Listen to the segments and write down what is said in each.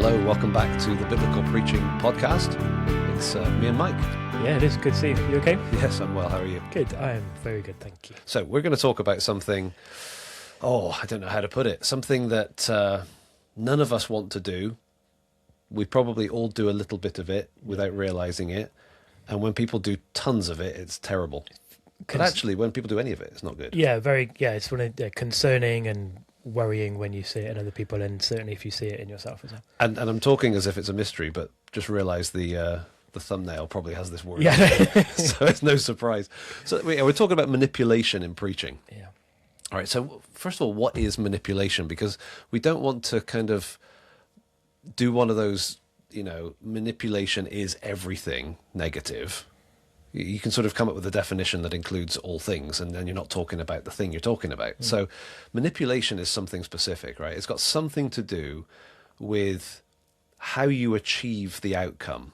Hello, welcome back to the Biblical Preaching Podcast. It's me and Mike. Yeah, it is. Good to see you. You okay? Yes, I'm well. How are you? Good. I am very good, thank you. So we're going to talk about something, I don't know how to put it, something that none of us want to do. We probably all do a little bit of it without realizing it. And when people do tons of it, it's terrible. But actually, when people do any of it, it's not good. Yeah, it's one of concerning and worrying when you see it in other people, and certainly if you see it in yourself as well. And I'm talking as if it's a mystery, but just realize the thumbnail probably has this word. Yeah. So it's no surprise. So we're talking about manipulation in preaching. Yeah. All right. So first of all, what is manipulation? Because we don't want to kind of do one of those, manipulation is everything negative. You can sort of come up with a definition that includes all things, and then you're not talking about the thing you're talking about. Mm. So manipulation is something specific, right? It's got something to do with how you achieve the outcome,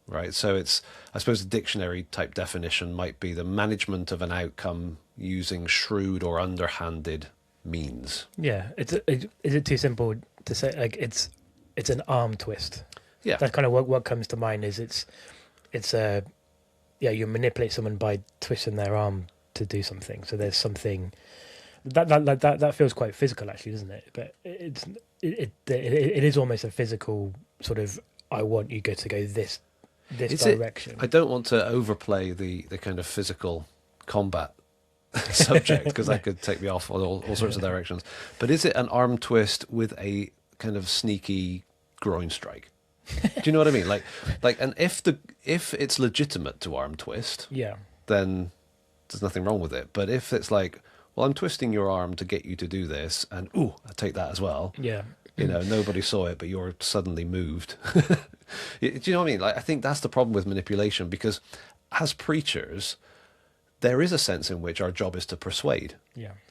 right? So it's, I suppose, a dictionary type definition might be the management of an outcome using shrewd or underhanded means. Yeah. Is it too simple to say, like, it's an arm twist? Yeah. That's kind of what comes to mind. Is you manipulate someone by twisting their arm to do something. So there's something that feels quite physical, actually, doesn't it? But it is almost a physical sort of, I want you to go this direction. I don't want to overplay the kind of physical combat subject, because that could take me off on all sorts of directions. But is it an arm twist with a kind of sneaky groin strike? Do you know what I mean? Like, and if it's legitimate to arm twist, yeah, then there's nothing wrong with it. But if it's like, well, I'm twisting your arm to get you to do this, and I take that as well. Yeah, nobody saw it, but you're suddenly moved. Do you know what I mean? Like, I think that's the problem with manipulation, because as preachers, there is a sense in which our job is to persuade,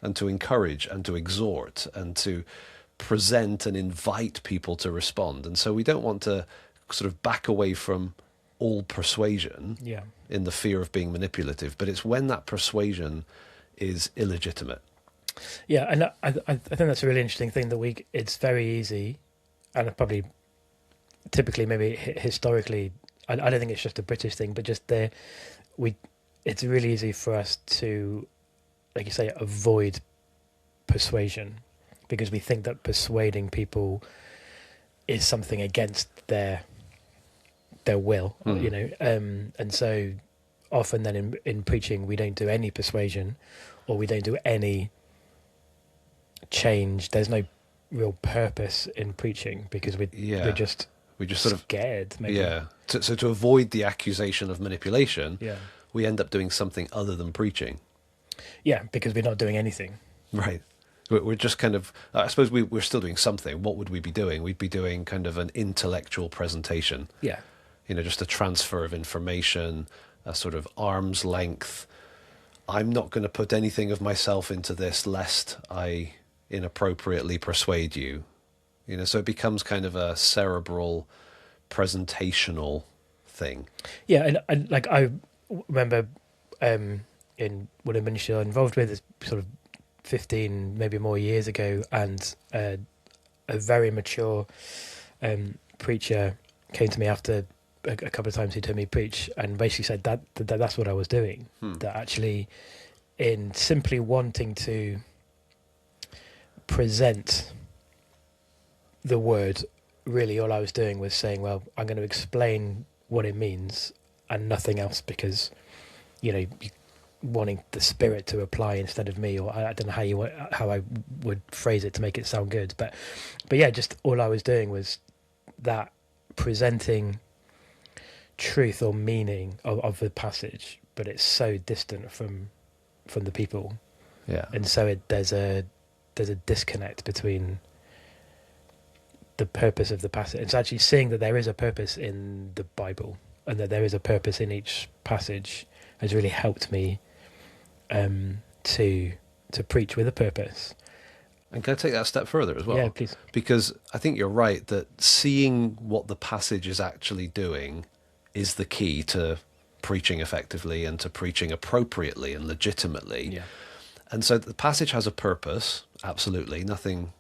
and to encourage, and to exhort, and to present and invite people to respond. And so we don't want to sort of back away from all persuasion in the fear of being manipulative, but it's when that persuasion is illegitimate. Yeah, and I think that's a really interesting thing, that it's very easy, and probably typically, maybe historically, I don't think it's just a British thing, but just it's really easy for us to, like you say, avoid persuasion, because we think that persuading people is something against their will, and so often then in preaching we don't do any persuasion, or we don't do any change. There's no real purpose in preaching, because we're just sort of scared. Maybe. Yeah. So to avoid the accusation of manipulation, we end up doing something other than preaching. Yeah, because we're not doing anything. Right. We're just kind of, I suppose we're still doing something. What would we be doing? We'd be doing kind of an intellectual presentation. Yeah. Just a transfer of information, a sort of arm's length. I'm not going to put anything of myself into this lest I inappropriately persuade you. So it becomes kind of a cerebral, presentational thing. Yeah, and like I remember in one of the ministry I'm involved with, is sort of 15, maybe more years ago, and a very mature preacher came to me after a couple of times he'd heard me preach, and basically said that's what I was doing. That actually, in simply wanting to present the word, really all I was doing was saying, well, I'm going to explain what it means and nothing else, because you wanting the Spirit to apply instead of me, or I don't know how I would phrase it to make it sound good, but yeah, just all I was doing was that, presenting truth or meaning of the passage, but it's so distant from the people, and so there's a disconnect between the purpose of the passage. It's actually seeing that there is a purpose in the Bible, and that there is a purpose in each passage, has really helped me to preach with a purpose. And can I take that a step further as well? Yeah, please. Because I think you're right that seeing what the passage is actually doing is the key to preaching effectively and to preaching appropriately and legitimately. Yeah. And so the passage has a purpose, absolutely. Nothing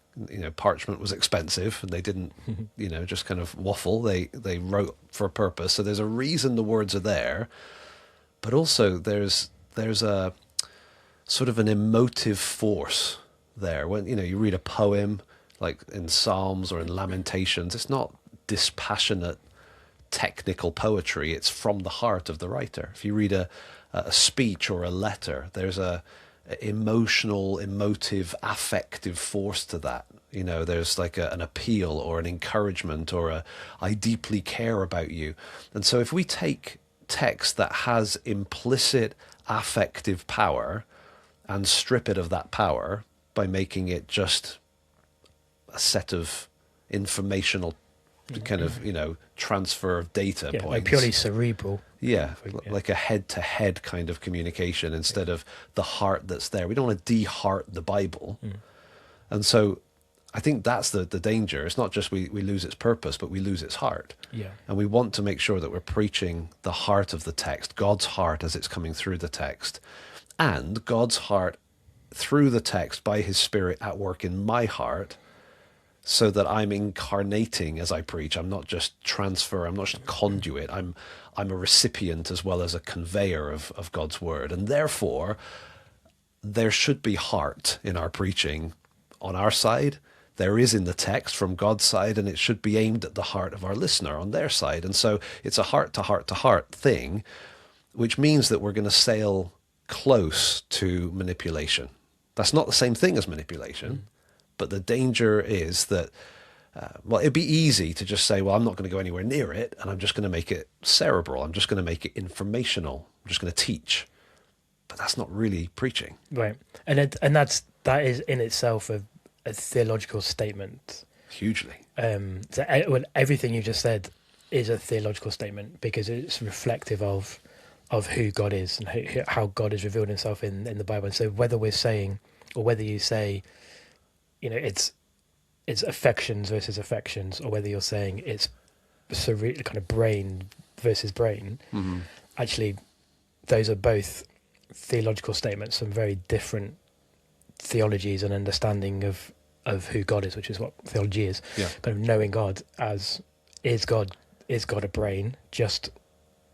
Parchment was expensive, and they didn't, just kind of waffle. They wrote for a purpose. So there's a reason the words are there, but also there's a sort of an emotive force there. When you read a poem like in Psalms or in Lamentations, it's not dispassionate technical poetry. It's from the heart of the writer. If you read a speech or a letter, there's a emotional, emotive, affective force to that. There's like an appeal or an encouragement or I deeply care about you. And so if we take text that has implicit affective power and strip it of that power by making it just a set of informational kind of, transfer of data points. Like purely cerebral. Yeah, like a head-to-head kind of communication instead of the heart that's there. We don't want to de-heart the Bible. And so I think that's the danger. It's not just we lose its purpose, but we lose its heart. Yeah. And we want to make sure that we're preaching the heart of the text, God's heart as it's coming through the text, and God's heart through the text by his Spirit at work in my heart, so that I'm incarnating as I preach. I'm not just transfer. I'm not just a conduit. I'm a recipient as well as a conveyor of God's word. And therefore, there should be heart in our preaching on our side. There is in the text from God's side, and it should be aimed at the heart of our listener on their side. And so it's a heart-to-heart-to-heart thing, which means that we're going to sail close to manipulation. That's not the same thing as manipulation. But the danger is that, it'd be easy to just say, well, I'm not going to go anywhere near it, and I'm just going to make it cerebral. I'm just going to make it informational. I'm just going to teach. But that's not really preaching. Right. And that is in itself a theological statement. Hugely. Everything you just said is a theological statement because it's reflective of who God is and how God has revealed himself in the Bible. And so whether we're saying, or whether you say, it's affections versus affections, or whether you're saying it's kind of brain versus brain, actually, those are both theological statements, some very different theologies and understanding of who God is, which is what theology is. Yeah. Kind of knowing God as is God a brain, just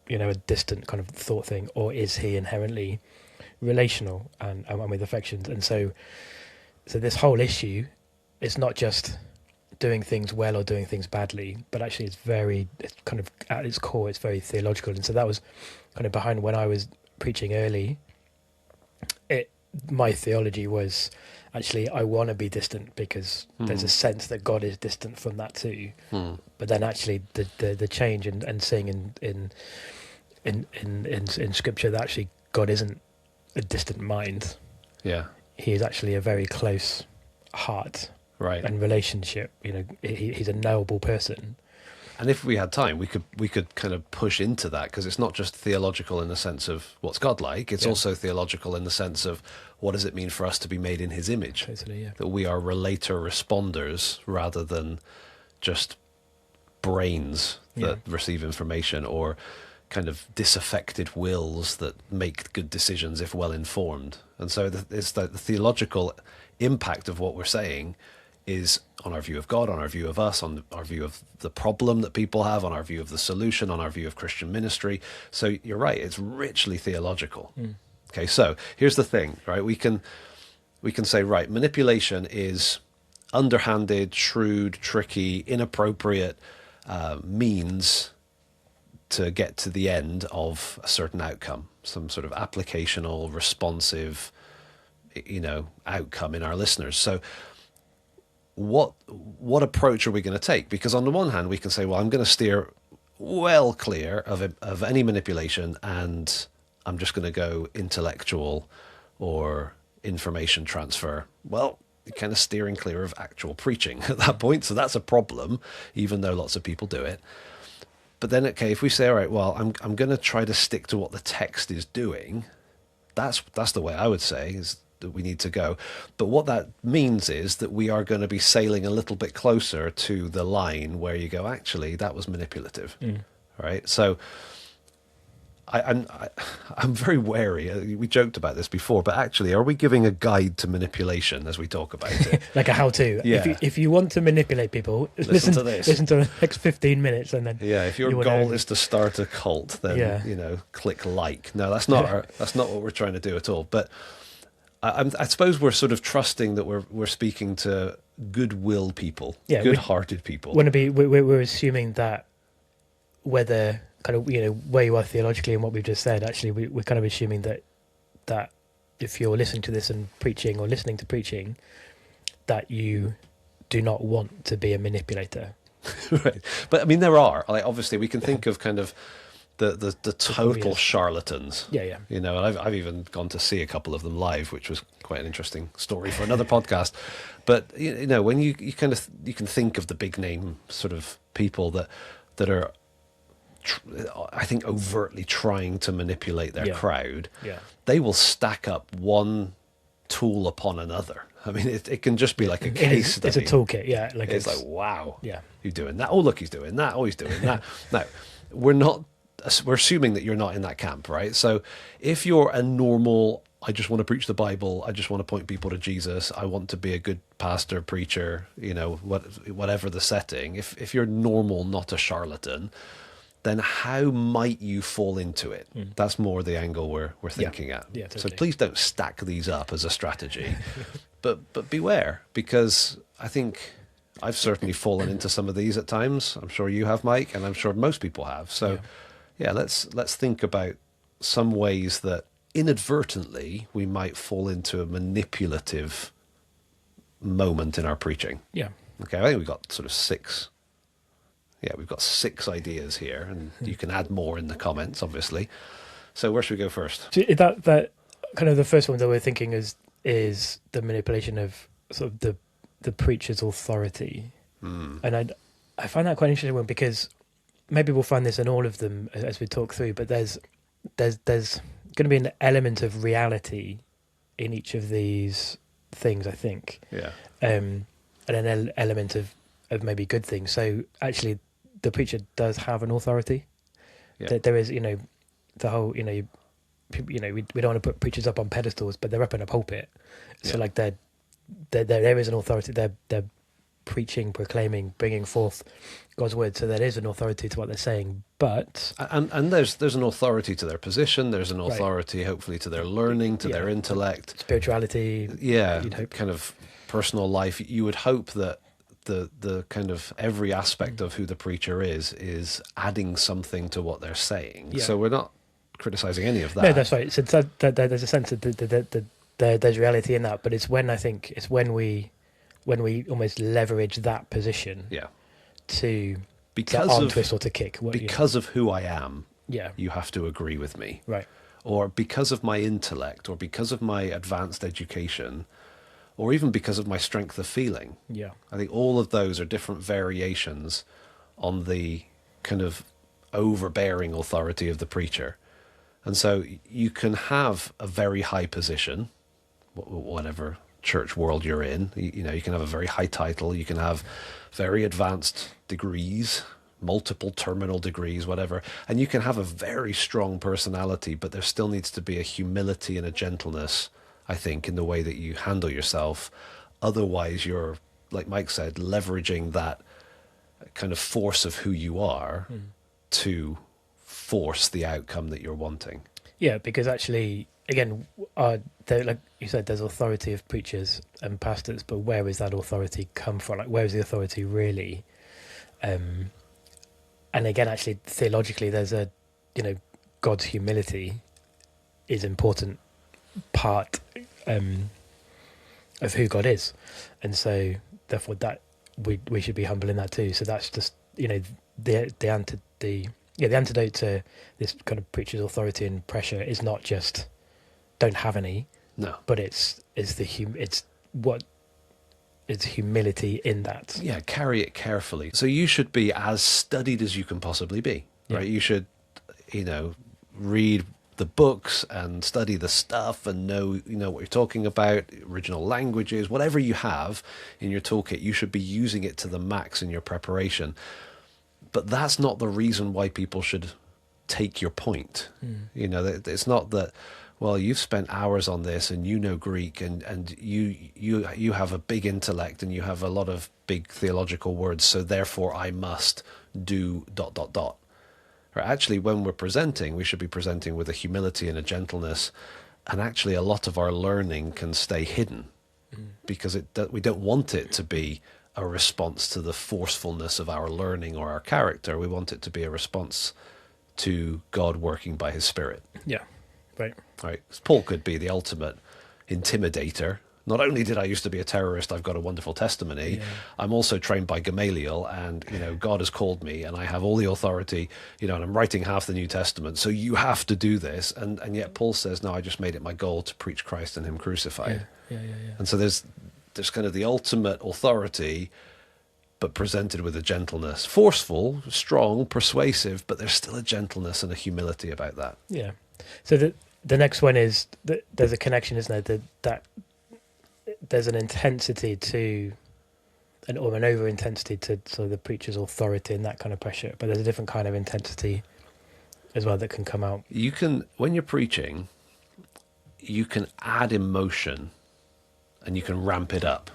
a distant kind of thought thing, or is he inherently relational and with affections? And so this whole issue is not just doing things well or doing things badly, but actually it's kind of at its core, it's very theological. And so that was kind of behind when I was preaching early. My theology was actually I want to be distant because there's a sense that God is distant from that too. But then actually the change and seeing in Scripture that actually God isn't a distant mind. Yeah. He is actually a very close heart, right, and relationship. He's a knowable person. And if we had time, we could kind of push into that, because it's not just theological in the sense of what's God like. It's also theological in the sense of what does it mean for us to be made in his image? Totally, yeah. That we are relator responders rather than just brains that receive information, or kind of disaffected wills that make good decisions if well informed. And so it's the theological impact of what we're saying is on our view of God, on our view of us, on our view of the problem that people have, on our view of the solution, on our view of Christian ministry. So you're right, it's richly theological. Okay, so here's the thing, right? We can say, right, manipulation is underhanded, shrewd, tricky, inappropriate means to get to the end of a certain outcome, some sort of applicational, responsive, outcome in our listeners. So what approach are we going to take? Because on the one hand, we can say, well, I'm going to steer well clear of any manipulation, and I'm just going to go intellectual or information transfer. Well, you're kind of steering clear of actual preaching at that point. So that's a problem, even though lots of people do it. But then, okay, if we say, all right, well, I'm going to try to stick to what the text is doing, that's the way I would say is that we need to go. But what that means is that we are going to be sailing a little bit closer to the line where you go, actually, that was manipulative, right? So I'm very wary. We joked about this before, but actually, are we giving a guide to manipulation as we talk about it? Like a how-to. Yeah. If you want to manipulate people, Listen to this. Listen to the next 15 minutes, and then Yeah, if your goal is to start a cult, then click like. No, that's not that's not what we're trying to do at all. But I suppose we're sort of trusting that we're speaking to goodwill people, good-hearted people. We're assuming that whether kind of where you are theologically and what we've just said, actually we're kind of assuming that if you're listening to this and preaching or listening to preaching, that you do not want to be a manipulator. Right. But I mean, there are, like, obviously we can think of kind of the total charlatans. Yeah. I've even gone to see a couple of them live, which was quite an interesting story for another podcast. But when you can think of the big name sort of people that are, I think, overtly trying to manipulate their crowd. Yeah. They will stack up one tool upon another. I mean, it can just be like a case study. It's a toolkit, yeah. Like it's like, wow, yeah, you're doing that. Oh, look, he's doing that. Oh, he's doing that. Now, we're assuming that you're not in that camp, right? So if you're a normal, I just want to preach the Bible, I just want to point people to Jesus, I want to be a good pastor, preacher, whatever the setting, if you're normal, not a charlatan, then how might you fall into it? That's more the angle we're thinking at. Yeah, totally. So please don't stack these up as a strategy, but beware, because I think I've certainly fallen into some of these at times. I'm sure you have, Mike, and I'm sure most people have. So let's think about some ways that inadvertently we might fall into a manipulative moment in our preaching. Yeah. Okay, I think we've got sort of six. Yeah, we've got 6 ideas here, and you can add more in the comments, obviously. So where should we go first? So that kind of the first one that we're thinking is the manipulation of sort of the preacher's authority. And I find that quite an interesting one, because maybe we'll find this in all of them as we talk through, but there's going to be an element of reality in each of these things, I think. Yeah. And an element of maybe good things. So actually, the preacher does have an authority. Yeah. There is, the whole, we don't want to put preachers up on pedestals, but they're up in a pulpit. So like there is an authority. They're preaching, proclaiming, bringing forth God's word. So there is an authority to what they're saying. But and there's an authority to their position. There's an authority, hopefully, to their learning, to their intellect, spirituality. Yeah, kind of personal life. You would hope that the kind of every aspect of who the preacher is adding something to what they're saying. So we're not criticizing any of that. No, that's right. So that there's a sense that there's reality in that, but it's when we almost leverage that position to arm twist or to kick. Because of who I am, Yeah. you have to agree with me. Right. Or because of my intellect, or because of my advanced education, or even because of my strength of feeling. Yeah. I think all of those are different variations on the kind of overbearing authority of the preacher. And so you can have a very high position, whatever church world you're in. You can have a very high title, you can have very advanced degrees, multiple terminal degrees, whatever, and you can have a very strong personality, but there still needs to be a humility and a gentleness, I think, in the way that you handle yourself. Otherwise, you're, like Mike said, leveraging that kind of force of who you are to force the outcome that you're wanting. Yeah, because actually, again, like you said, there's authority of preachers and pastors, but where is that authority come from? Like, where is the authority really? And again, actually, theologically, there's God's humility is important part of who God is, and so therefore that we should be humble in that too. So that's just the antidote to this kind of preacher's authority and pressure is not just don't have any, but it's humility in that. Yeah, carry it carefully. So you should be as studied as you can possibly be, right? You should, read the books and study the stuff and know what you're talking about, original languages, whatever you have in your toolkit, you should be using it to the max in your preparation. But that's not the reason why people should take your point. You know, it's not that, well, you've spent hours on this and you know Greek and you have a big intellect and you have a lot of big theological words, so therefore I must do ... Or actually, when we're presenting, we should be presenting with a humility and a gentleness, and actually a lot of our learning can stay hidden because we don't want it to be a response to the forcefulness of our learning or our character. We want it to be a response to God working by his Spirit. Yeah, right. Right. Paul could be the ultimate intimidator. Not only did I used to be a terrorist, I've got a wonderful testimony. Yeah. I'm also trained by Gamaliel, and God has called me, and I have all the authority. And I'm writing half the New Testament, so you have to do this. And yet Paul says, no, I just made it my goal to preach Christ and him crucified. Yeah. And so there's kind of the ultimate authority, but presented with a gentleness, forceful, strong, persuasive, but there's still a gentleness and a humility about that. Yeah. So the next one is that there's a connection, isn't there? That there's an intensity to, or an over intensity to sort of the preacher's authority and that kind of pressure, but there's a different kind of intensity as well that can come out. You can, when you're preaching, you can add emotion and you can ramp it up.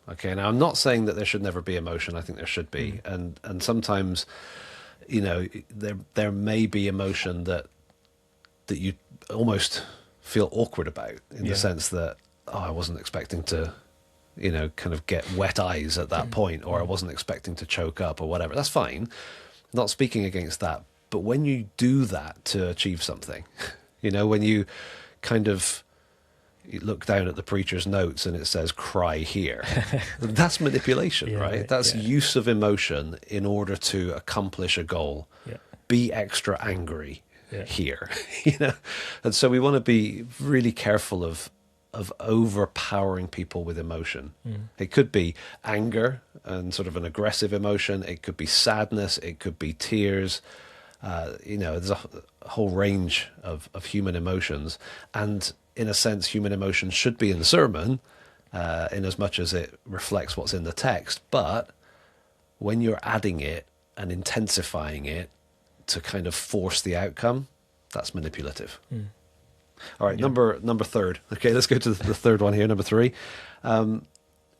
Okay, now I'm not saying that there should never be emotion. I think there should be, and sometimes, there may be emotion that you almost feel awkward about in the sense that, I wasn't expecting to, kind of get wet eyes at that point, or I wasn't expecting to choke up or whatever. That's fine. Not speaking against that. But when you do that to achieve something, when you kind of look down at the preacher's notes and it says cry here, that's manipulation, right? That's use of emotion in order to accomplish a goal. Yeah. Be extra angry here, And so we want to be really careful of overpowering people with emotion. It could be anger and sort of an aggressive emotion. It could be sadness. It could be tears. There's a whole range of human emotions. And in a sense, human emotion should be in the sermon in as much as it reflects what's in the text. But when you're adding it and intensifying it to kind of force the outcome, that's manipulative. All right, number third. Okay, let's go to the third one here, number 3.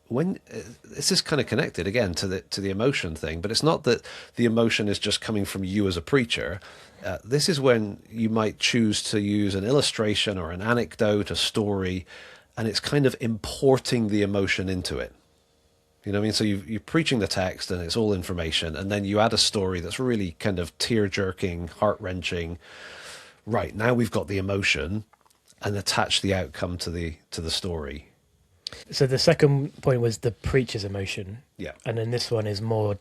When this is kind of connected again to the emotion thing, but it's not that the emotion is just coming from you as a preacher. This is when you might choose to use an illustration or an anecdote, a story, and it's kind of importing the emotion into it. You know what I mean? So you're preaching the text and it's all information, and then you add a story that's really kind of tear-jerking, heart-wrenching. Right, now we've got the emotion and attach the outcome to the story. So the second point was the preacher's emotion. Yeah. And then this one is more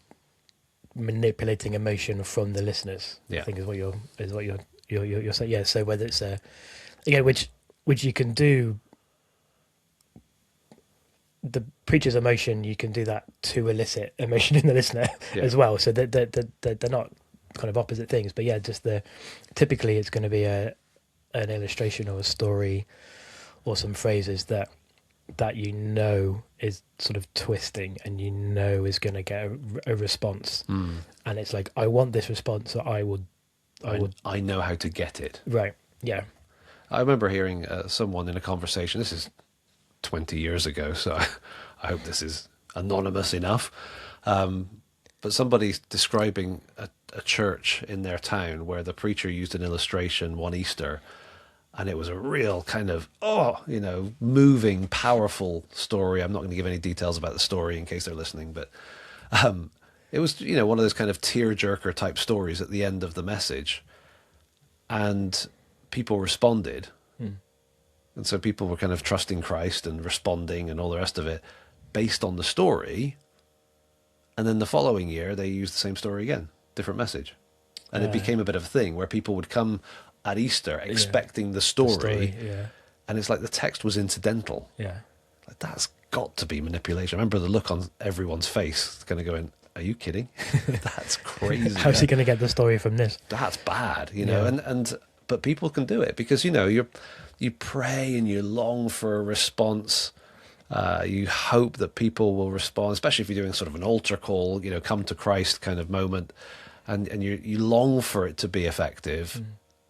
manipulating emotion from the listeners. Yeah. I think is what you're saying. Yeah. So whether it's which you can do, the preacher's emotion, you can do that to elicit emotion in the listener as well. So they're not kind of opposite things, but typically it's going to be an illustration or a story or some phrases that is sort of twisting and is going to get a response, and it's like, I want this response, so I know how to get it. Right. Yeah. I remember hearing someone in a conversation. This is 20 years ago, so I hope this is anonymous enough. But somebody's describing a church in their town where the preacher used an illustration one Easter, and it was a real kind of, moving, powerful story. I'm not going to give any details about the story in case they're listening, but it was, one of those kind of tear-jerker type stories at the end of the message. And people responded. And so people were kind of trusting Christ and responding and all the rest of it based on the story. And then the following year, they used the same story again, different message. And it became a bit of a thing where people would come at Easter expecting the story. And it's like the text was incidental. Yeah. Like, that's got to be manipulation. I remember the look on everyone's face kind of going, are you kidding? That's crazy. How's he going to get the story from this? That's bad, but people can do it because, you pray and you long for a response. You hope that people will respond, especially if you're doing sort of an altar call, come to Christ kind of moment. and you long for it to be effective,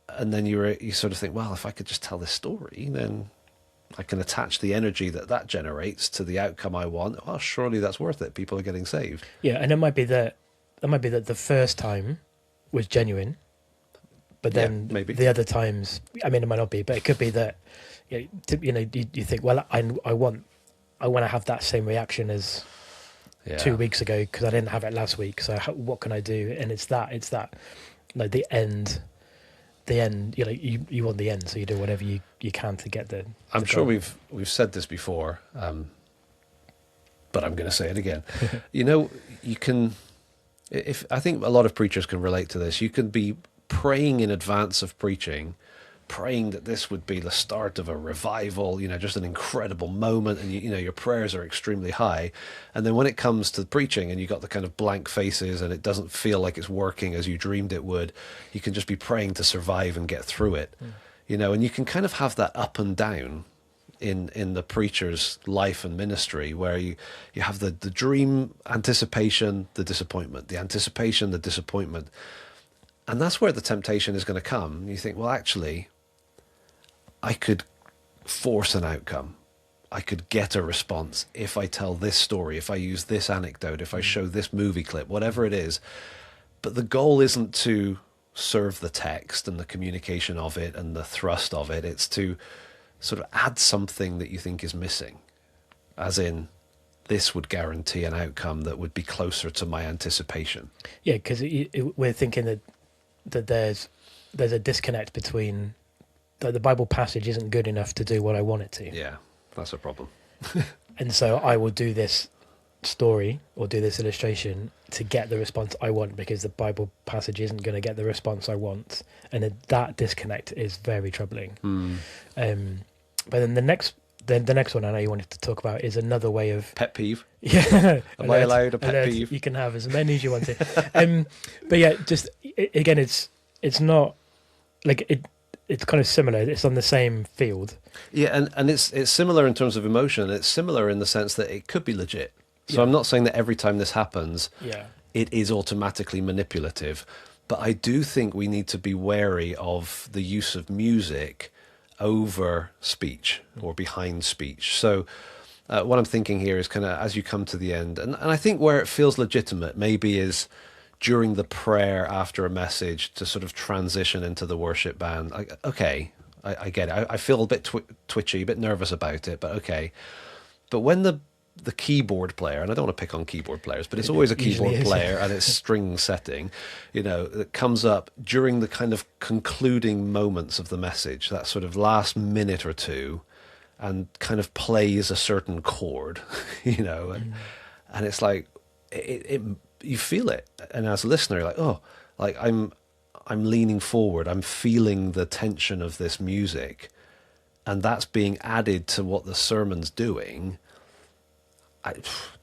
and then you sort of think, well, if I could just tell this story, then I can attach the energy that generates to the outcome I want. Well, surely that's worth it. People are getting saved. Yeah, and it might be that the first time was genuine, but then maybe the other times, I mean, it might not be, but it could be that you think, well, I want to have that same reaction as 2 weeks ago because I didn't have it last week. So what can I do? And it's that like the end. You want the end, so you do whatever you can to get the. I'm sure we've said this before, but I'm going to say it again. You can. If I think a lot of preachers can relate to this, you can be praying in advance of preaching, praying that this would be the start of a revival, just an incredible moment, and your prayers are extremely high, and then when it comes to preaching and you got the kind of blank faces and it doesn't feel like it's working as you dreamed it would, you can just be praying to survive and get through it. And you can kind of have that up and down in the preacher's life and ministry, where you have the dream, anticipation, the disappointment, the anticipation, the disappointment. And that's where the temptation is going to come. You think, well, actually, I could force an outcome. I could get a response if I tell this story, if I use this anecdote, if I show this movie clip, whatever it is. But the goal isn't to serve the text and the communication of it and the thrust of it. It's to sort of add something that you think is missing, as in, this would guarantee an outcome that would be closer to my anticipation. Yeah, because we're thinking that there's a disconnect between the Bible passage isn't good enough to do what I want it to. Yeah, that's a problem. And so I will do this story or do this illustration to get the response I want, because the Bible passage isn't going to get the response I want. And that disconnect is very troubling. But then the next one I know you wanted to talk about is another way of pet peeve. Yeah, am I allowed a pet peeve? You can have as many as you want to. But yeah, just again, it's not like it. It's kind of similar. It's on the same field. Yeah, and it's similar in terms of emotion. It's similar in the sense that it could be legit. So I'm not saying that every time this happens, it is automatically manipulative. But I do think we need to be wary of the use of music over speech or behind speech. So what I'm thinking here is kind of as you come to the end, and I think where it feels legitimate maybe is during the prayer after a message to sort of transition into the worship band. I get it. I feel a bit twitchy, a bit nervous about it, but okay. But when the keyboard player, and I don't want to pick on keyboard players, but it's always a keyboard player and its string setting, that comes up during the kind of concluding moments of the message, that sort of last minute or two, and kind of plays a certain chord, and it's like, you feel it. And as a listener, you're like, oh, like I'm leaning forward, I'm feeling the tension of this music, and that's being added to what the sermon's doing.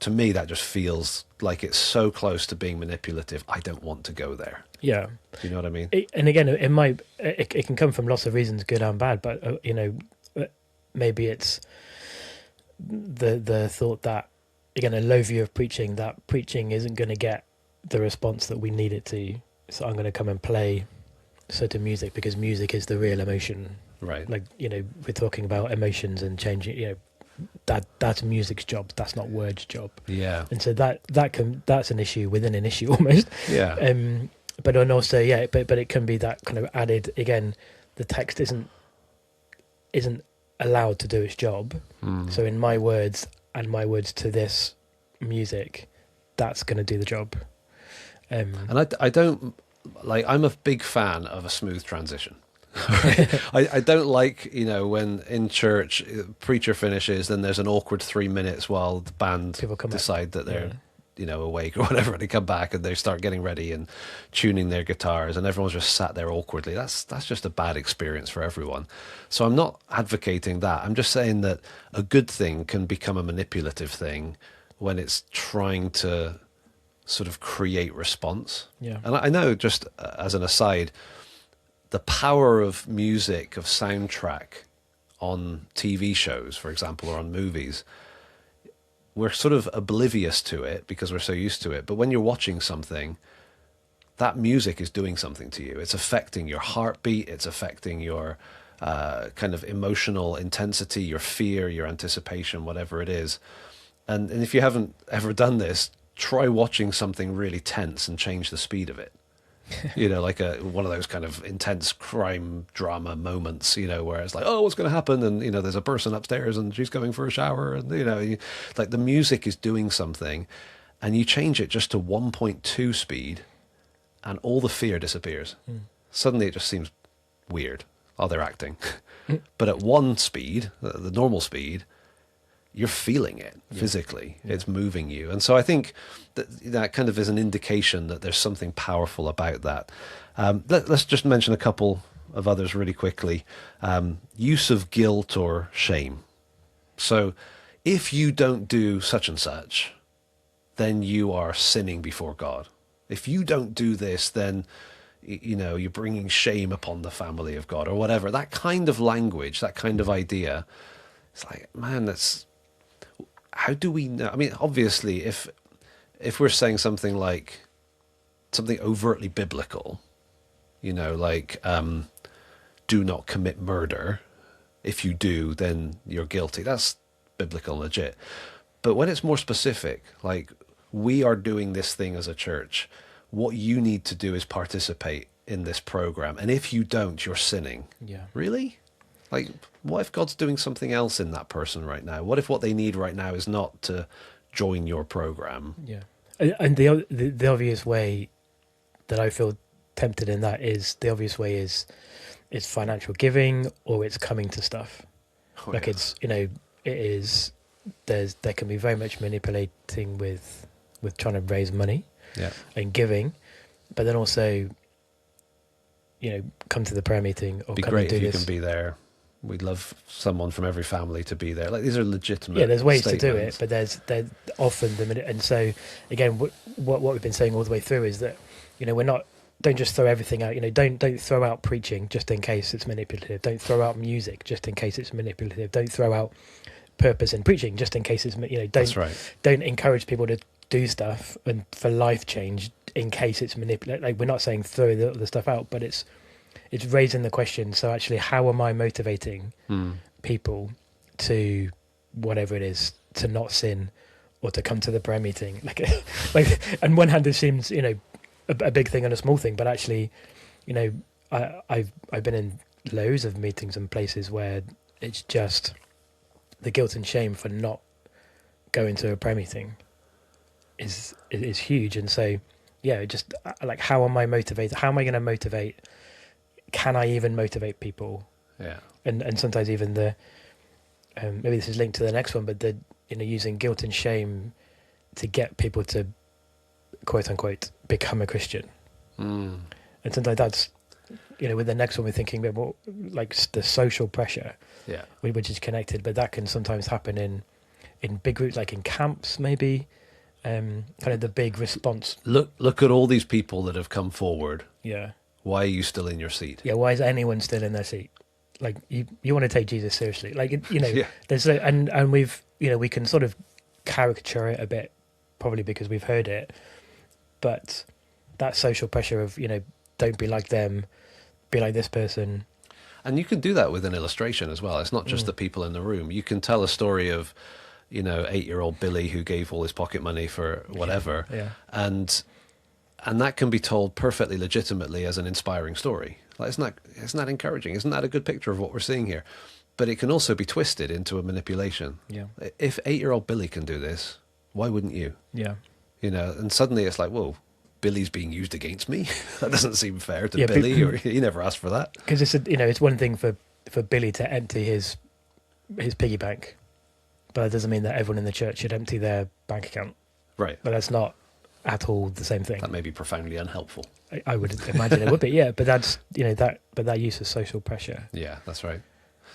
To me, that just feels like it's so close to being manipulative. I don't want to go there. Yeah. You know what I mean? And again, it can come from lots of reasons, good and bad, but, maybe it's the thought that, again, a low view of preaching, that preaching isn't going to get the response that we need it to. So I'm going to come and play certain music because music is the real emotion. Right. Like, we're talking about emotions and changing, that's music's job. That's not words' job. Yeah. And so that's an issue within an issue almost. Yeah. But then also, but it can be that kind of added, again, the text isn't allowed to do its job. So in my words and my words to this music, that's going to do the job. And I don't like. I'm a big fan of a smooth transition. I don't like, when in church preacher finishes, then there's an awkward 3 minutes while the band decide that they're awake or whatever, and they come back and they start getting ready and tuning their guitars, and everyone's just sat there awkwardly. That's just a bad experience for everyone. So I'm not advocating that. I'm just saying that a good thing can become a manipulative thing when it's trying to sort of create response. Yeah. And I know, just as an aside, the power of music, of soundtrack on TV shows, for example, or on movies, we're sort of oblivious to it because we're so used to it. But when you're watching something, that music is doing something to you. It's affecting your heartbeat. It's affecting your kind of emotional intensity, your fear, your anticipation, whatever it is. And if you haven't ever done this, try watching something really tense and change the speed of it. Like one of those kind of intense crime drama moments, where it's like, oh, what's going to happen? And, there's a person upstairs and she's going for a shower. And, like the music is doing something, and you change it just to 1.2 speed and all the fear disappears. Suddenly it just seems weird. Oh, they're acting. But at 1 speed, the normal speed, you're feeling it physically. Yeah. It's moving you. And so I think that kind of is an indication that there's something powerful about that. Let's just mention a couple of others really quickly. Use of guilt or shame. So if you don't do such and such, then you are sinning before God. If you don't do this, then you're bringing shame upon the family of God or whatever. That kind of language, that kind of idea, it's like, man, how do we know? I mean, obviously, if we're saying something like something overtly biblical, like do not commit murder. If you do, then you're guilty. That's biblical and legit. But when it's more specific, like we are doing this thing as a church, what you need to do is participate in this program. And if you don't, you're sinning. Yeah. Really? Like, what if God's doing something else in that person right now? What if what they need right now is not to join your program? Yeah. And the obvious way that I feel tempted in that is, the obvious way is it's financial giving, or it's coming to stuff. Oh, like, it's, it is, there can be very much manipulating with trying to raise money and giving, but then also, come to the prayer meeting, or be come great and do if you this. can be there. We'd love someone from every family to be there. Like, these are legitimate. Yeah, there's ways statements. to do it, but they're often the minute. And so again, what we've been saying all the way through is that don't just throw everything out. Don't throw out preaching just in case it's manipulative. Don't throw out music just in case it's manipulative. Don't throw out purpose in preaching just in case it's That's right. Don't encourage people to do stuff and for life change in case it's manipulative. Like, we're not saying throw the stuff out, but it's raising the question. So actually, how am I motivating people to whatever it is, to not sin or to come to the prayer meeting? Like on one hand, it seems a big thing and a small thing, but actually, I've been in loads of meetings and places where it's just the guilt and shame for not going to a prayer meeting is huge. And so just like, how am I motivated? How am I going to motivate? Can I even motivate people? Yeah. And sometimes even maybe this is linked to the next one, but using guilt and shame to get people to, quote unquote, become a Christian. And sometimes that's, with the next one, we're thinking a bit more like the social pressure, which is connected, but that can sometimes happen in big groups, like in camps, maybe, kind of the big response. Look at all these people that have come forward. Yeah. Why are you still in your seat? Yeah, why is anyone still in their seat? Like, you want to take Jesus seriously. Like, there's and we've, we can sort of caricature it a bit, probably because we've heard it, but that social pressure of, don't be like them, be like this person. And you can do that with an illustration as well. It's not just the people in the room. You can tell a story of, 8-year-old Billy who gave all his pocket money for whatever. Yeah. And that can be told perfectly legitimately as an inspiring story. Like, isn't that encouraging? Isn't that a good picture of what we're seeing here? But it can also be twisted into a manipulation. Yeah. If 8-year-old Billy can do this, why wouldn't you? Yeah. And suddenly it's like, whoa, Billy's being used against me. That doesn't seem fair to Billy. Or he never asked for that. Because it's one thing for Billy to empty his piggy bank, but that doesn't mean that everyone in the church should empty their bank account. Right. But that's not at all the same thing. That may be profoundly unhelpful. I would imagine it would be, yeah. But that's that use of social pressure. Yeah, that's right.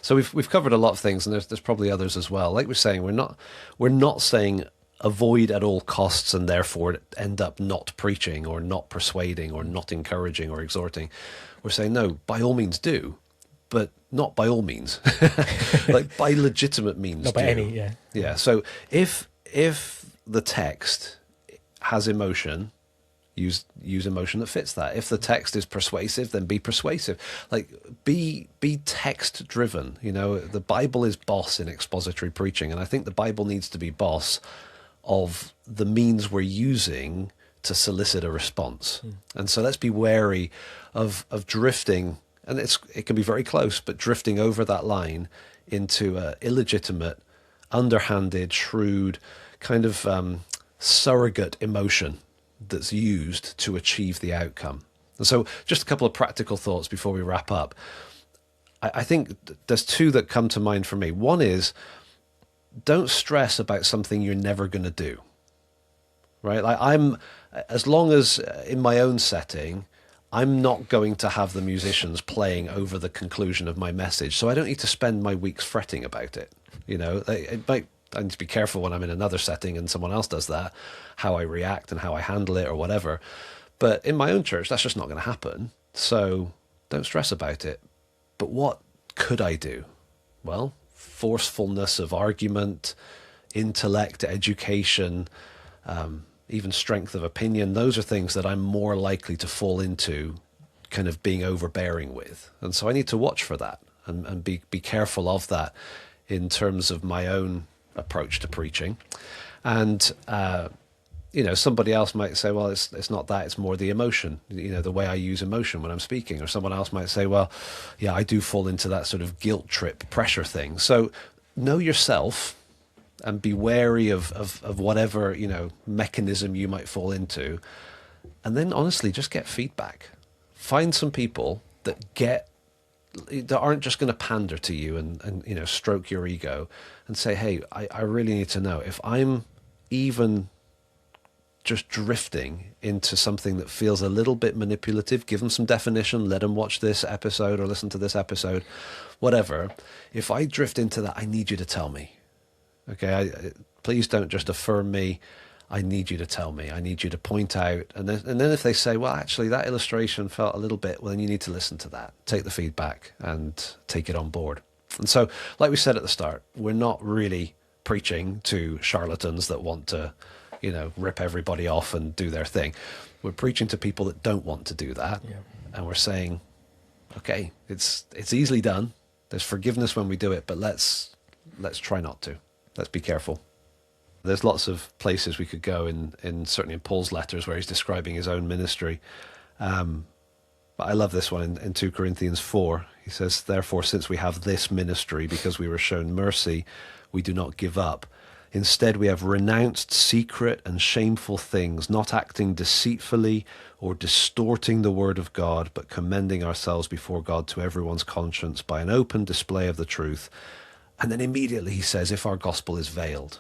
So we've covered a lot of things, and there's probably others as well. Like we're saying, we're not saying avoid at all costs and therefore end up not preaching or not persuading or not encouraging or exhorting. We're saying no, by all means do, but not by all means. Like by legitimate means. Not by any, yeah. Yeah. So if the text has emotion use emotion that fits that. If the text is persuasive, then be persuasive. Like, be text driven. You know, the Bible is boss in expository preaching, and I think the Bible needs to be boss of the means we're using to solicit a response. And so let's be wary of drifting, and it can be very close, but drifting over that line into illegitimate, underhanded, shrewd, kind of surrogate emotion that's used to achieve the outcome. And so just a couple of practical thoughts before we wrap up. I think there's two that come to mind for me. One is, don't stress about something you're never going to do, right? Like, as long as in my own setting, I'm not going to have the musicians playing over the conclusion of my message, so I don't need to spend my weeks fretting about it. You know, I need to be careful when I'm in another setting and someone else does that, how I react and how I handle it or whatever. But in my own church, that's just not going to happen. So don't stress about it. But what could I do? Well, forcefulness of argument, intellect, education, even strength of opinion. Those are things that I'm more likely to fall into kind of being overbearing with. And so I need to watch for that and be careful of that in terms of my own approach to preaching. And you know, somebody else might say, well, it's not that, it's more the emotion, you know, the way I use emotion when I'm speaking. Or someone else might say, well, yeah, I do fall into that sort of guilt trip pressure thing. So know yourself and be wary of whatever, you know, mechanism you might fall into. And then honestly, just get feedback. Find some people that aren't just going to pander to you and you know, stroke your ego and say, hey, I really need to know if I'm even just drifting into something that feels a little bit manipulative. Give them some definition, let them watch this episode or listen to this episode, whatever. If I drift into that, I need you to tell me. Okay, please don't just affirm me. I need you to tell me. I need you to point out. And then if they say, well, actually, that illustration felt a little bit, well, then you need to listen to that. Take the feedback and take it on board. And so, like we said at the start, we're not really preaching to charlatans that want to, you know, rip everybody off and do their thing. We're preaching to people that don't want to do that. Yeah. And we're saying, okay, it's easily done. There's forgiveness when we do it, but let's try not to. Let's be careful. There's lots of places we could go in certainly in Paul's letters where he's describing his own ministry. But I love this one in 2 Corinthians 4. He says, therefore, since we have this ministry, because we were shown mercy, we do not give up. Instead, we have renounced secret and shameful things, not acting deceitfully or distorting the word of God, but commending ourselves before God to everyone's conscience by an open display of the truth. And then immediately he says, if our gospel is veiled,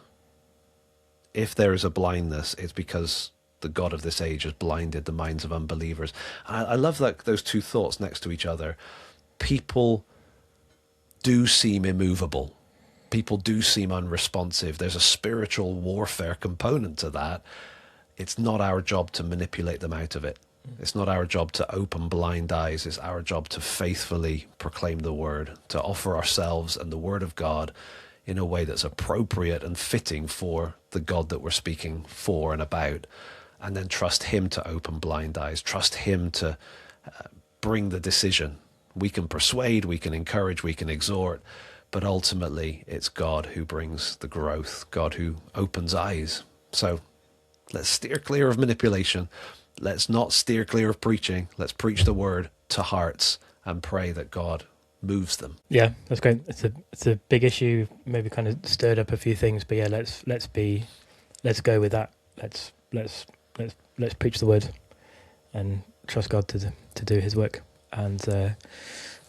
if there is a blindness, it's because the God of this age has blinded the minds of unbelievers. I love that those two thoughts next to each other. People do seem immovable. People do seem unresponsive. There's a spiritual warfare component to that. It's not our job to manipulate them out of it. It's not our job to open blind eyes. It's our job to faithfully proclaim the word, to offer ourselves and the word of God in a way that's appropriate and fitting for the God that we're speaking for and about, and then trust him to open blind eyes, trust him to bring the decision. We can persuade, we can encourage, we can exhort, but ultimately it's God who brings the growth, God who opens eyes. So let's steer clear of manipulation. Let's not steer clear of preaching. Let's preach the word to hearts and pray that God moves them. Yeah, that's great. It's a big issue. Maybe kind of stirred up a few things, but yeah, let's go with that. Let's preach the word and trust God to do his work. And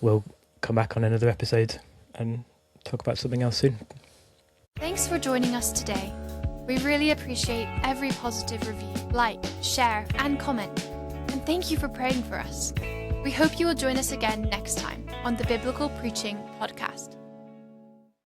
we'll come back on another episode and talk about something else soon. Thanks for joining us today. We really appreciate every positive review, like, share, and comment. And thank you for praying for us. We hope you will join us again next time on the Biblical Preaching Podcast.